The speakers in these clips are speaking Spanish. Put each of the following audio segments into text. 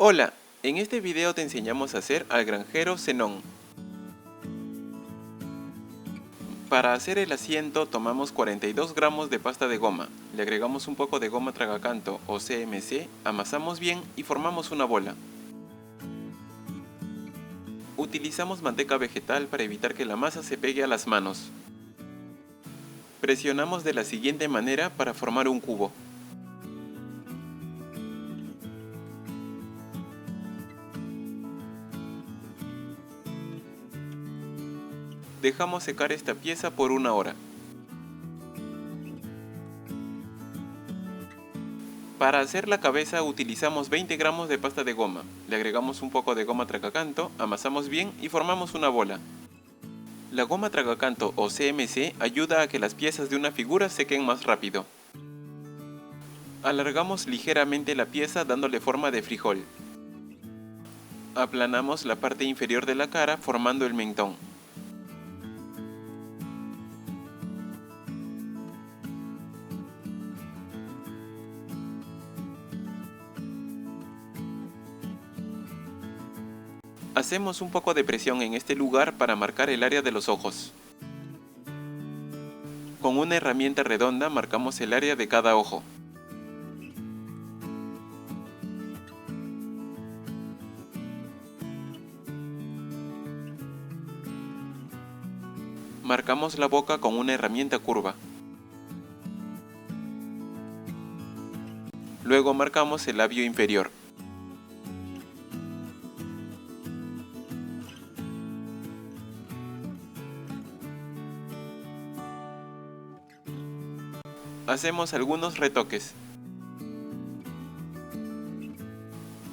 Hola, en este video te enseñamos a hacer al granjero Zenón. Para hacer el asiento tomamos 42 gramos de pasta de goma, le agregamos un poco de goma tragacanto o CMC, amasamos bien y formamos una bola. Utilizamos manteca vegetal para evitar que la masa se pegue a las manos. Presionamos de la siguiente manera para formar un cubo. Dejamos secar esta pieza por 1 hora. Para hacer la cabeza utilizamos 20 gramos de pasta de goma, le agregamos un poco de goma tragacanto, amasamos bien y formamos una bola. La goma tragacanto o CMC ayuda a que las piezas de una figura sequen más rápido. Alargamos ligeramente la pieza dándole forma de frijol. Aplanamos la parte inferior de la cara formando el mentón. Hacemos un poco de presión en este lugar para marcar el área de los ojos. Con una herramienta redonda marcamos el área de cada ojo. Marcamos la boca con una herramienta curva. Luego marcamos el labio inferior. Hacemos algunos retoques.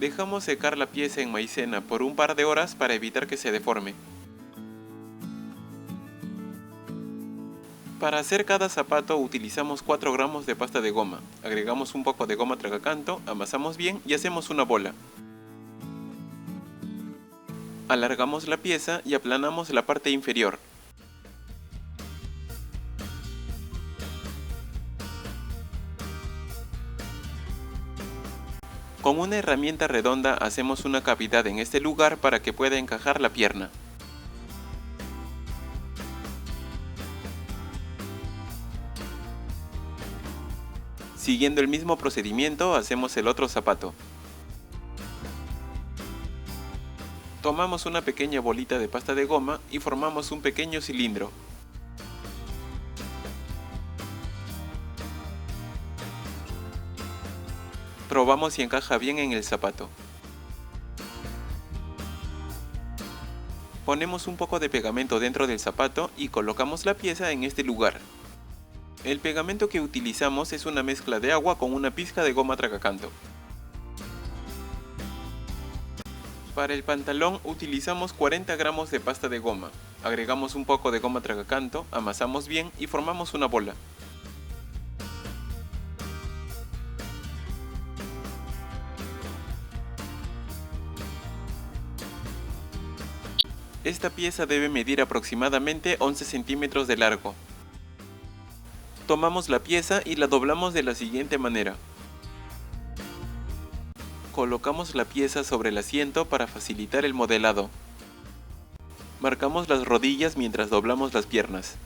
Dejamos secar la pieza en maicena por un par de horas para evitar que se deforme. Para hacer cada zapato utilizamos 4 gramos de pasta de goma, agregamos un poco de goma tragacanto, amasamos bien y hacemos una bola. Alargamos la pieza y aplanamos la parte inferior. Con una herramienta redonda hacemos una cavidad en este lugar para que pueda encajar la pierna. Siguiendo el mismo procedimiento hacemos el otro zapato. Tomamos una pequeña bolita de pasta de goma y formamos un pequeño cilindro. Probamos si encaja bien en el zapato. Ponemos un poco de pegamento dentro del zapato y colocamos la pieza en este lugar. El pegamento que utilizamos es una mezcla de agua con una pizca de goma tragacanto. Para el pantalón utilizamos 40 gramos de pasta de goma. Agregamos un poco de goma tragacanto, amasamos bien y formamos una bola. Esta pieza debe medir aproximadamente 11 centímetros de largo. Tomamos la pieza y la doblamos de la siguiente manera. Colocamos la pieza sobre el asiento para facilitar el modelado. Marcamos las rodillas mientras doblamos las piernas.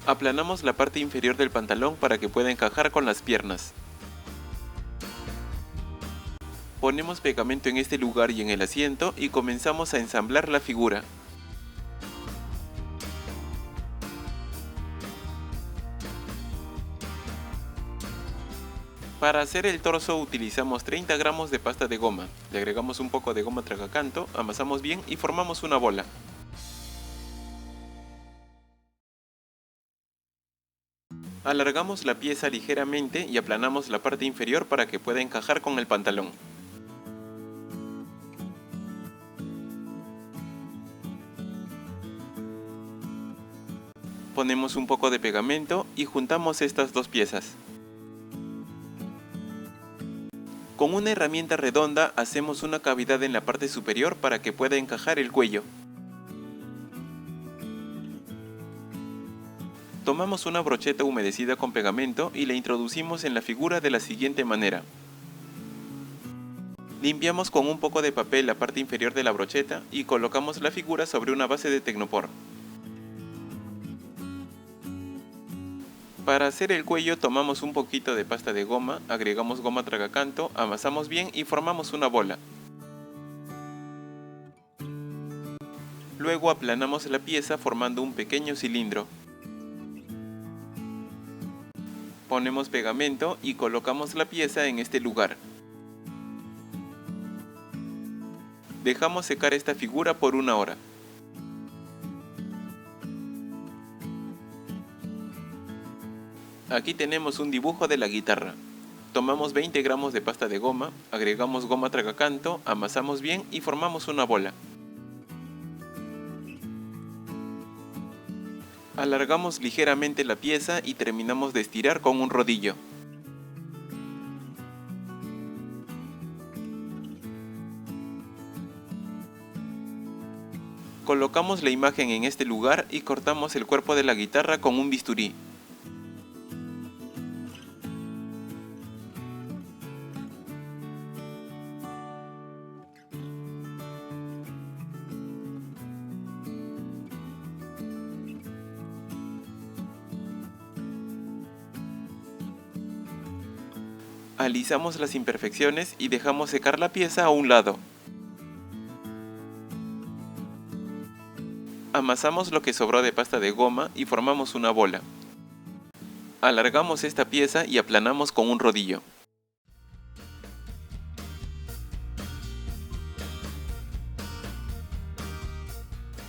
Aplanamos la parte inferior del pantalón para que pueda encajar con las piernas. Ponemos pegamento en este lugar y en el asiento y comenzamos a ensamblar la figura. Para hacer el torso utilizamos 30 gramos de pasta de goma, le agregamos un poco de goma tragacanto, amasamos bien y formamos una bola. Alargamos la pieza ligeramente y aplanamos la parte inferior para que pueda encajar con el pantalón. Ponemos un poco de pegamento y juntamos estas dos piezas. Con una herramienta redonda hacemos una cavidad en la parte superior para que pueda encajar el cuello. Tomamos una brocheta humedecida con pegamento y la introducimos en la figura de la siguiente manera. Limpiamos con un poco de papel la parte inferior de la brocheta y colocamos la figura sobre una base de tecnopor. Para hacer el cuello tomamos un poquito de pasta de goma, agregamos goma tragacanto, amasamos bien y formamos una bola. Luego aplanamos la pieza formando un pequeño cilindro. Ponemos pegamento y colocamos la pieza en este lugar. Dejamos secar esta figura por 1 hora. Aquí tenemos un dibujo de la guitarra. Tomamos 20 gramos de pasta de goma, agregamos goma tragacanto, amasamos bien y formamos una bola. Alargamos ligeramente la pieza y terminamos de estirar con un rodillo. Colocamos la imagen en este lugar y cortamos el cuerpo de la guitarra con un bisturí. Alisamos las imperfecciones y dejamos secar la pieza a un lado. Amasamos lo que sobró de pasta de goma y formamos una bola. Alargamos esta pieza y aplanamos con un rodillo.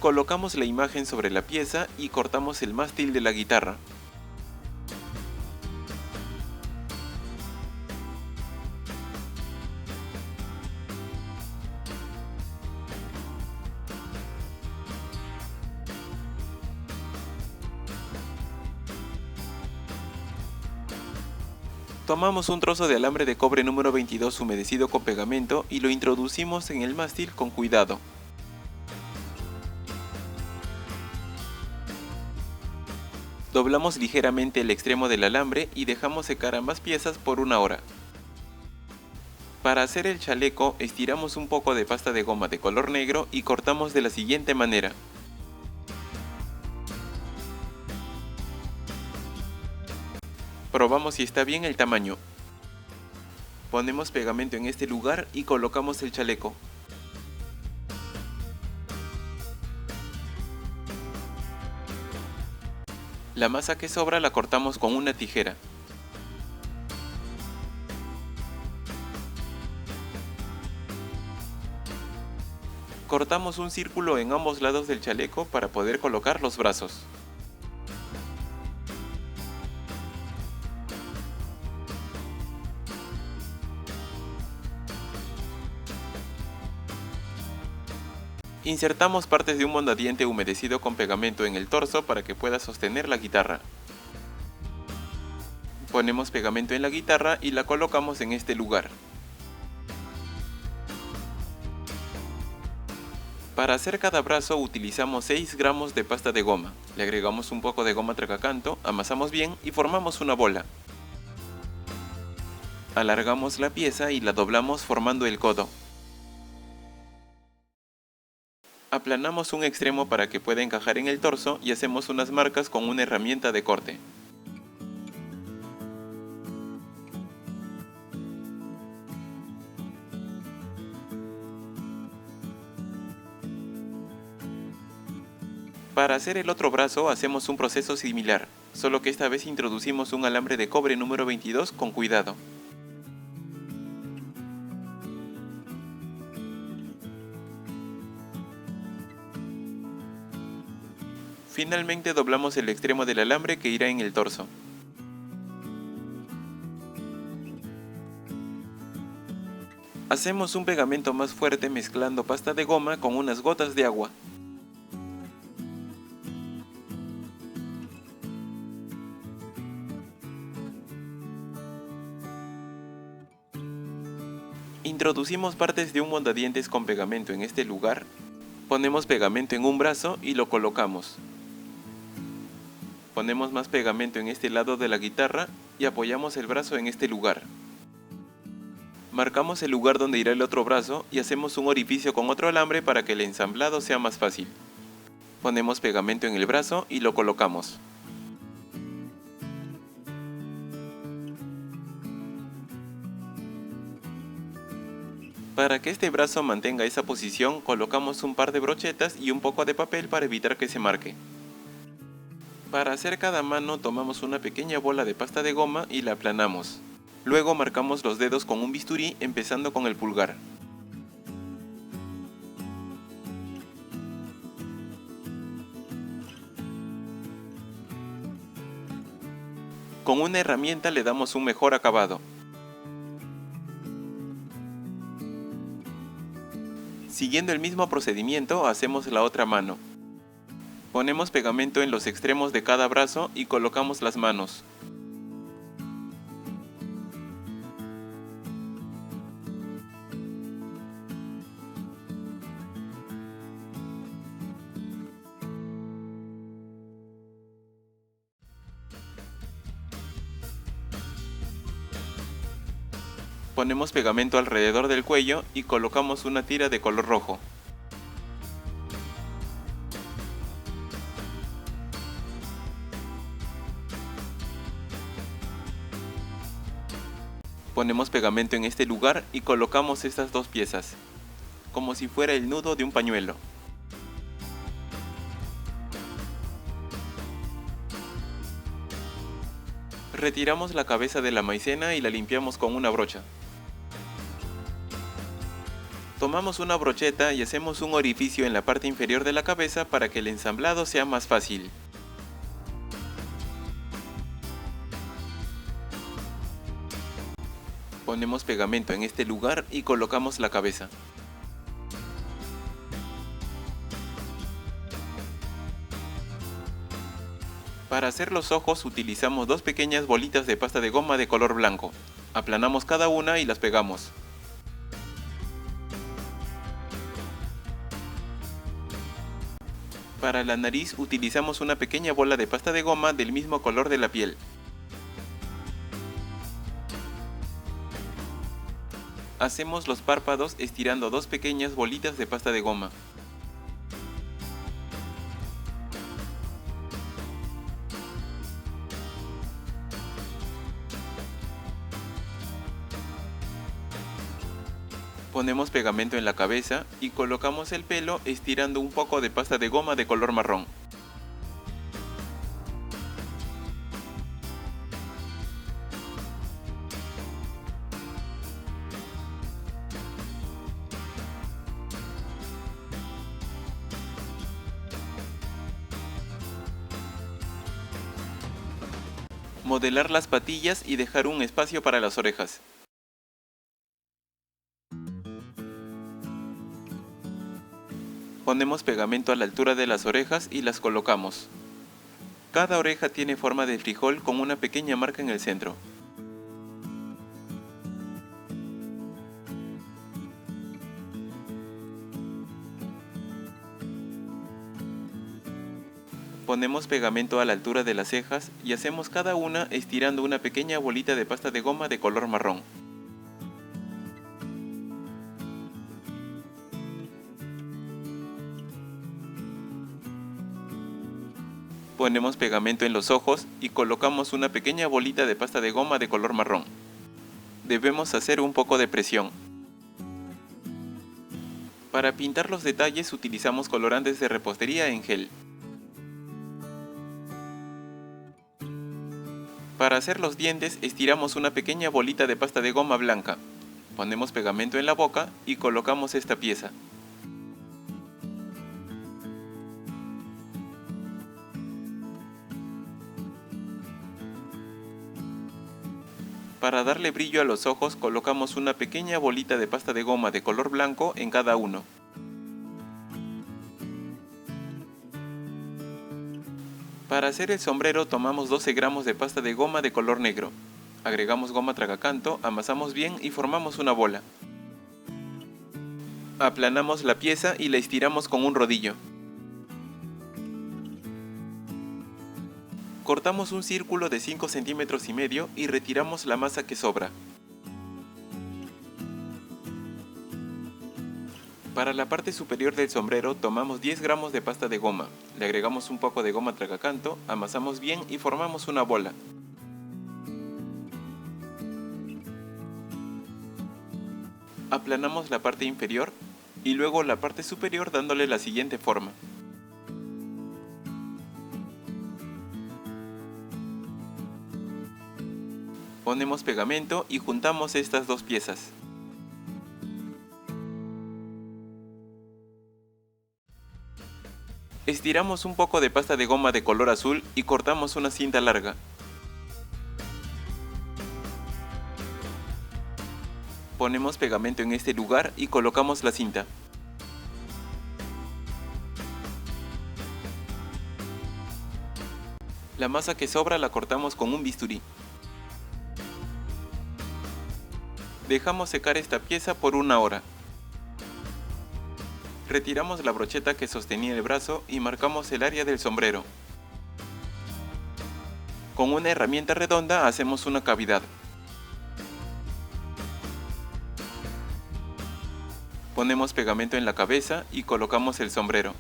Colocamos la imagen sobre la pieza y cortamos el mástil de la guitarra. Tomamos un trozo de alambre de cobre número 22 humedecido con pegamento y lo introducimos en el mástil con cuidado. Doblamos ligeramente el extremo del alambre y dejamos secar ambas piezas por 1 hora. Para hacer el chaleco, estiramos un poco de pasta de goma de color negro y cortamos de la siguiente manera. Probamos si está bien el tamaño. Ponemos pegamento en este lugar y colocamos el chaleco. La masa que sobra la cortamos con una tijera. Cortamos un círculo en ambos lados del chaleco para poder colocar los brazos. Insertamos partes de un mondadiente humedecido con pegamento en el torso para que pueda sostener la guitarra. Ponemos pegamento en la guitarra y la colocamos en este lugar. Para hacer cada brazo utilizamos 6 gramos de pasta de goma. Le agregamos un poco de goma tragacanto, amasamos bien y formamos una bola. Alargamos la pieza y la doblamos formando el codo. Aplanamos un extremo para que pueda encajar en el torso y hacemos unas marcas con una herramienta de corte. Para hacer el otro brazo hacemos un proceso similar, solo que esta vez introducimos un alambre de cobre número 22 con cuidado. Finalmente doblamos el extremo del alambre que irá en el torso. Hacemos un pegamento más fuerte mezclando pasta de goma con unas gotas de agua. Introducimos partes de un mondadientes con pegamento en este lugar. Ponemos pegamento en un brazo y lo colocamos. Ponemos más pegamento en este lado de la guitarra y apoyamos el brazo en este lugar. Marcamos el lugar donde irá el otro brazo y hacemos un orificio con otro alambre para que el ensamblado sea más fácil. Ponemos pegamento en el brazo y lo colocamos. Para que este brazo mantenga esa posición, colocamos un par de brochetas y un poco de papel para evitar que se marque. Para hacer cada mano tomamos una pequeña bola de pasta de goma y la aplanamos. Luego marcamos los dedos con un bisturí empezando con el pulgar. Con una herramienta le damos un mejor acabado. Siguiendo el mismo procedimiento hacemos la otra mano. Ponemos pegamento en los extremos de cada brazo y colocamos las manos. Ponemos pegamento alrededor del cuello y colocamos una tira de color rojo. Ponemos pegamento en este lugar y colocamos estas dos piezas, como si fuera el nudo de un pañuelo. Retiramos la cabeza de la maicena y la limpiamos con una brocha. Tomamos una brocheta y hacemos un orificio en la parte inferior de la cabeza para que el ensamblado sea más fácil. Ponemos pegamento en este lugar y colocamos la cabeza. Para hacer los ojos utilizamos dos pequeñas bolitas de pasta de goma de color blanco. Aplanamos cada una y las pegamos. Para la nariz utilizamos una pequeña bola de pasta de goma del mismo color de la piel. Hacemos los párpados estirando dos pequeñas bolitas de pasta de goma. Ponemos pegamento en la cabeza y colocamos el pelo estirando un poco de pasta de goma de color marrón. Modelar las patillas y dejar un espacio para las orejas. Ponemos pegamento a la altura de las orejas y las colocamos. Cada oreja tiene forma de frijol con una pequeña marca en el centro. Ponemos pegamento a la altura de las cejas y hacemos cada una estirando una pequeña bolita de pasta de goma de color marrón. Ponemos pegamento en los ojos y colocamos una pequeña bolita de pasta de goma de color marrón. Debemos hacer un poco de presión. Para pintar los detalles utilizamos colorantes de repostería en gel. Para hacer los dientes estiramos una pequeña bolita de pasta de goma blanca. Ponemos pegamento en la boca y colocamos esta pieza. Para darle brillo a los ojos colocamos una pequeña bolita de pasta de goma de color blanco en cada uno. Para hacer el sombrero tomamos 12 gramos de pasta de goma de color negro. Agregamos goma tragacanto, amasamos bien y formamos una bola. Aplanamos la pieza y la estiramos con un rodillo. Cortamos un círculo de 5 centímetros y medio y retiramos la masa que sobra. Para la parte superior del sombrero tomamos 10 gramos de pasta de goma, le agregamos un poco de goma tragacanto, amasamos bien y formamos una bola. Aplanamos la parte inferior y luego la parte superior dándole la siguiente forma. Ponemos pegamento y juntamos estas dos piezas. Estiramos un poco de pasta de goma de color azul y cortamos una cinta larga. Ponemos pegamento en este lugar y colocamos la cinta. La masa que sobra la cortamos con un bisturí. Dejamos secar esta pieza por 1 hora. Retiramos la brocheta que sostenía el brazo y marcamos el área del sombrero. Con una herramienta redonda hacemos una cavidad. Ponemos pegamento en la cabeza y colocamos el sombrero.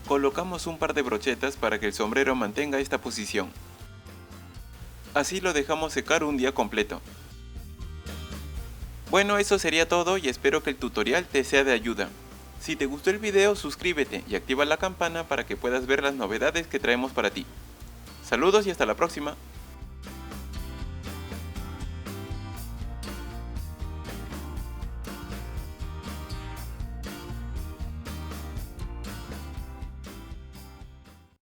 Colocamos un par de brochetas para que el sombrero mantenga esta posición. Así lo dejamos secar un día completo. Bueno, eso sería todo y espero que el tutorial te sea de ayuda. Si te gustó el video, suscríbete y activa la campana para que puedas ver las novedades que traemos para ti. Saludos y hasta la próxima.